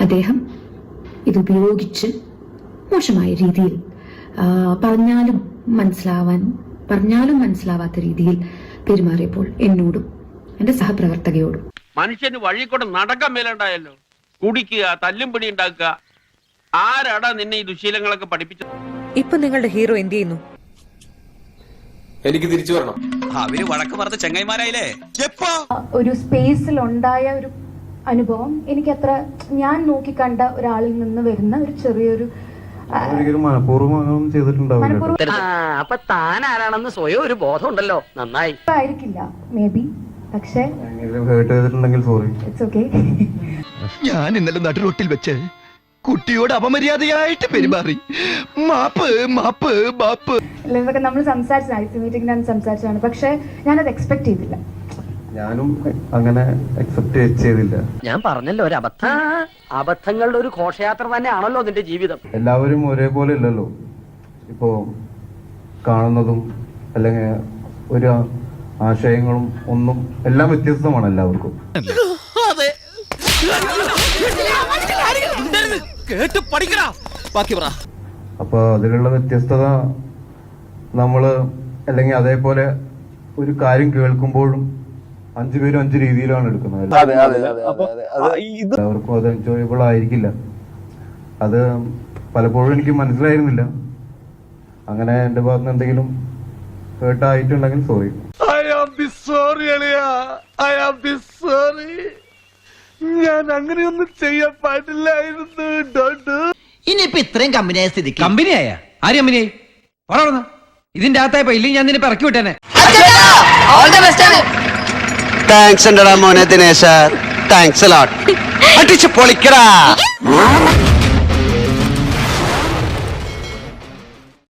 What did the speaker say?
അദ്ദേഹം ഇതുപയോഗിച്ച് മോശമായ രീതിയിൽ പറഞ്ഞാലും മനസ്സിലാവാത്ത രീതിയിൽ പെരുമാറിയപ്പോൾ എന്നോടും എന്റെ സഹപ്രവർത്തകയോടും. മനുഷ്യന് വഴി കൂടെ നടക്കാൻ മേലുണ്ടായല്ലോ. കുടിക്കുക, തല്ലും പിടി ഉണ്ടാക്കുക. ആരാടാ നിന്നെ ഈ ദുശീലങ്ങളൊക്കെ പഠിപ്പിച്ചത്? ഇപ്പൊ നിങ്ങളുടെ ഹീറോ എന്ത് ചെയ്യുന്നു? എനിക്ക് തിരിച്ചു വരണം. അവര് വഴക്ക് പറഞ്ഞ ചെങ്ങൈമാരായില്ലേ. ഒരു സ്പേസിൽ ഉണ്ടായ ഒരു അനുഭവം എനിക്കത്ര ഞാൻ നോക്കിക്കണ്ട ഒരാളിൽ നിന്ന് വരുന്ന ഒരു ചെറിയൊരു മനഃപൂർവ്വം ചെയ്തിട്ടുണ്ടാവില്ല. അപ്പൊ താൻ ആരാണെന്ന് സ്വയം ഒരു ബോധം ഉണ്ടല്ലോ. നന്നായി ആയിരിക്കില്ല മേ ബി, പക്ഷേ ഹേർട്ട് ചെയ്തിട്ടുണ്ടെങ്കിൽ സോറി. It's okay. ഞാൻ ഇന്നലെ നടുറോട്ടിൽ വെച്ച് കുട്ടിയോട് അപമര്യാദയായിട്ട് പെരുമാറി. മാപ്പ് മാപ്പ് മാപ്പ്. ഇതൊക്കെ നമ്മൾ സംസാരിച്ചു, മീറ്റിംഗിനാണ് സംസാരിച്ചതാണ്. പക്ഷെ ഞാനത് എക്സ്പെക്ട് ചെയ്തില്ല. ഞാനും അങ്ങനെ അക്സെപ്റ്റ് ചെയ്തില്ല. ഞാൻ പറഞ്ഞല്ലോ ഒരു അബദ്ധങ്ങളുടെ ഒരു ഘോഷയാത്ര തന്നെയാണല്ലോ നിന്റെ ജീവിതം. എല്ലാവരും ഒരേപോലെ ഇല്ലല്ലോ. ഇപ്പോ കാണുന്നതും അല്ലെങ്കിൽ ഒരു ആശയങ്ങളും ഒന്നും എല്ലാം വ്യത്യസ്തമാണ് എല്ലാവർക്കും. അപ്പൊ അതിലുള്ള വ്യത്യസ്തത നമ്മള് അല്ലെങ്കിൽ അതേപോലെ ഒരു കാര്യം കേൾക്കുമ്പോഴും 5 പേരും 5 രീതിയിലാണ് എടുക്കുന്നത്. എല്ലാവർക്കും അത് എൻജോയബിൾ ആയിരിക്കില്ല. അത് പലപ്പോഴും എനിക്ക് മനസ്സിലായിരുന്നില്ല. അങ്ങനെ എന്റെ ഭാഗത്ത് എന്തെങ്കിലും ഹേർട്ട് ആയിട്ടുണ്ടെങ്കിൽ സോറി. ഞാൻ അങ്ങനെയൊന്നും ചെയ്യാൻ പാടില്ലായിരുന്നു. ഇനിയിപ്പൊ ഇത്രയും കമ്പനിയായ സ്ഥിതിക്ക് കമ്പനിയായ ആര് കമ്പനിയായി വളർന്ന ഇതിന്റെ അകത്തായപ്പോ ഇല്ലെങ്കിൽ ഞാൻ നിന്നെ പിറക്കി വിട്ടേനെ. താങ്ക്സ് ഉണ്ടടാ മോനെ ദിനേശ. താങ്ക്സ് അടിച്ച് പൊളിക്കടാ.